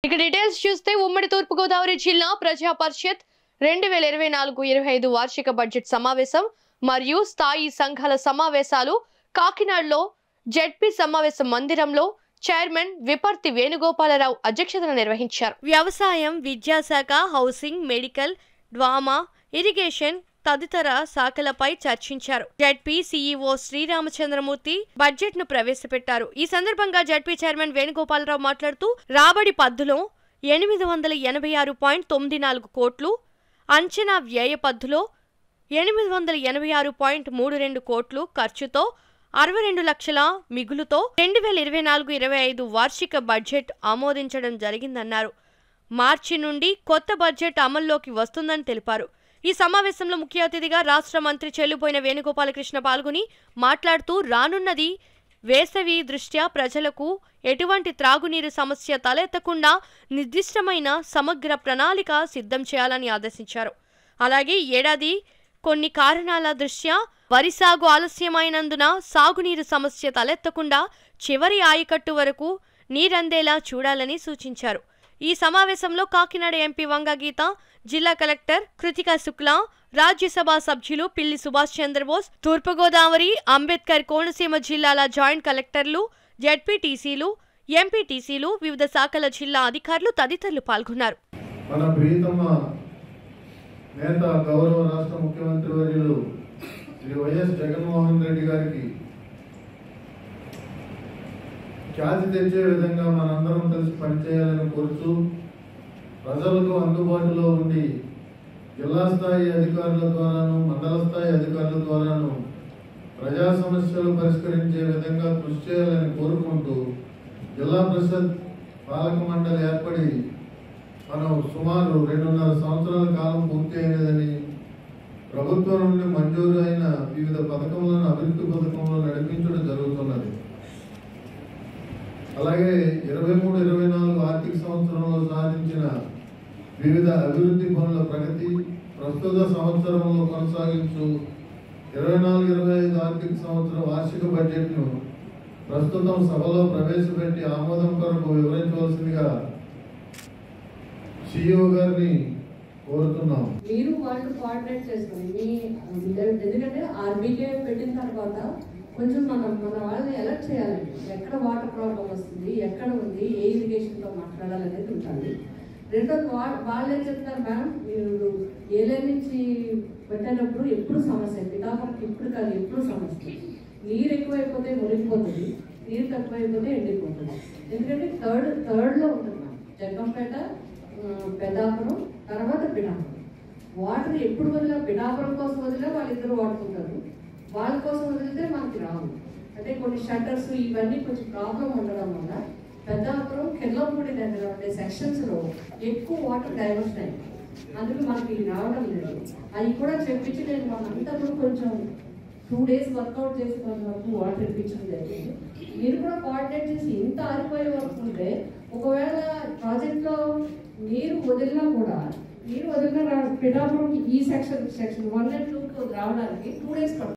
ఇక డీటెయిల్స్ చూస్తే ఉమ్మడి తూర్పుగోదావరి జిల్లా ప్రజా పరిషత్ 2024-25 వార్షిక బడ్జెట్ సమావేశం మరియు స్థాయి సంఘాల సమావేశాలు కాకినాడలో జెడ్పీ సమావేశ మందిరంలో చైర్మన్ విపర్తి వేణుగోపాలరావు అధ్యక్షతన నిర్వహించారు. వ్యవసాయం, విద్యాశాఖ, హౌసింగ్, మెడికల్, డ్వామా, ఇరిగేషన్ తదితర శాఖలపై చర్చించారు. జెడ్పీ సీఈఓ శ్రీరామచంద్రమూర్తి బడ్జెట్ ను ప్రవేశపెట్టారు. ఈ సందర్భంగా జెడ్పీ చైర్మన్ వేణుగోపాలరావు మాట్లాడుతూ రాబడి పద్దులో 886.94 కోట్లు, అంచనా వ్యయ పద్దులో 886.32 కోట్లు ఖర్చుతో 62 లక్షల మిగులుతో 2024-25 వార్షిక బడ్జెట్ ఆమోదించడం జరిగిందన్నారు. మార్చి నుండి కొత్త బడ్జెట్ అమల్లోకి వస్తుందని తెలిపారు. ఈ సమావేశంలో ముఖ్య అతిథిగా రాష్ట్ర మంత్రి చెల్లుబోయిన వేణుగోపాలకృష్ణ పాల్గొని మాట్లాడుతూ రానున్నది వేసవి దృష్ట్యా ప్రజలకు ఎటువంటి త్రాగునీరు సమస్య తలెత్తకుండా నిర్దిష్టమైన సమగ్ర ప్రణాళిక సిద్ధం చేయాలని ఆదేశించారు. అలాగే ఏడాది కొన్ని కారణాల దృష్ట్యా వరి సాగు ఆలస్యమైనందున సాగునీరు సమస్య తలెత్తకుండా చివరి ఆయకట్టు వరకు నీరందేలా చూడాలని సూచించారు. ఈ సమావేశంలో కాకినాడ ఎంపీ వంగ గీత, జిల్లా కలెక్టర్ కృతికా శుక్లా, రాజ్యసభ సభ్యులు పిల్లి సుభాష్ చంద్రబోస్, తూర్పుగోదావరి, అంబేద్కర్ కోనసీమ జిల్లాల జాయింట్ కలెక్టర్లు, జెడ్పీటీసీలు, ఎంపీటీసీలు, వివిధ శాఖల జిల్లా అధికారులు తదితరులు పాల్గొన్నారు. మన ప్రియతమ నేత గౌరవ రాష్ట్ర ముఖ్యమంత్రి వర్యులు శ్రీ వైఎస్ జగన్మోహన్ రెడ్డి గారికి ఖ్యాతి తెచ్చే విధంగా మనందరం కలిసి పనిచేయాలని కోరుతూ ప్రజలకు అందుబాటులో ఉండి జిల్లా స్థాయి అధికారుల ద్వారాను, మండల స్థాయి అధికారుల ద్వారాను ప్రజా సమస్యలు పరిష్కరించే విధంగా కృషి చేయాలని కోరుకుంటూ జిల్లా పరిషత్ పాలక మండలి ఏర్పడి మనం సుమారు 2.5 సంవత్సరాల కాలం పూర్తి అయినదని, ప్రభుత్వం నుండి మంజూరు అయిన వివిధ పథకములను అభివృద్ధి పథకంలో నడిపించడం జరుగుతున్నది. అలాగే 23-24 ఆర్థిక సంవత్సరంలో సాధించిన వివిధ అభివృద్ధి పనుల ప్రగతి, ప్రస్తుత సంవత్సరంలో కొనసాగించు 24-25 ఆర్థిక సంవత్సరం వార్షిక బడ్జెట్ను ప్రస్తుతం సభలో ప్రవేశపెట్టి ఆమోదం కొరకు వివరించవలసిందిగా సిఇఓ గారిని కోరుతున్నాం. మీరు వాళ్ళు కోఆర్డినేట్ చేసుకుని ఎందుకంటే ఆర్బీకే పెట్టిన తర్వాత కొంచెం మన వాళ్ళని ఎలర్ట్ చేయాలండి. ఎక్కడ వాటర్ ప్రాబ్లం వస్తుంది, ఎక్కడ ఉంది, ఏ ఇరిగేషన్తో మాట్లాడాలనేది ఉంటుంది. రెండోది వాళ్ళే చెప్తారు, మేడం మీరు ఏలే నుంచి పెట్టినప్పుడు ఎప్పుడు సమస్య, పిఠాపురంకి ఇప్పుడు కాదు ఎప్పుడు సమస్య. నీరు ఎక్కువైపోతే మునిగిపోతుంది, నీరు తక్కువైపోతే ఎండిపోతుంది. ఎందుకంటే థర్డ్లో ఉంటుంది మ్యామ్, జగ్గంపేట, పెద్దాపురం, తర్వాత పిఠాపురం. వాటర్ ఎప్పుడు వదిలా, పిఠాపురం కోసం వదిలే వాళ్ళిద్దరు వాడుకుంటారు, వాళ్ళ కోసం వదిలితే మనకి రావు. అంటే కొన్ని షట్టర్స్ ఇవన్నీ కొంచెం ప్రాబ్లం ఉండడం వల్ల పెద్దాపురం, కెర్లంపూడి దగ్గర ఉండే సెక్షన్స్లో ఎక్కువ వాటర్ డైవర్షన్ అయింది, అందుకు మనకి రావడం లేదు. అది కూడా చెప్పించి నేను మనంతా కొంచెం 2 days వర్కౌట్ చేసి వరకు వాటర్ ఇప్పించడం జరిగింది. మీరు కూడా కోఆర్డినేట్ చేసి ఇంత ఆరిపోయే వరకు ఉంటే ఒకవేళ ప్రాజెక్ట్లో నీరు వదిలినా కూడా పిఠాపురం ఈ సెక్షన్ 1 and 2 రావడానికి 2 days పడుతుంది.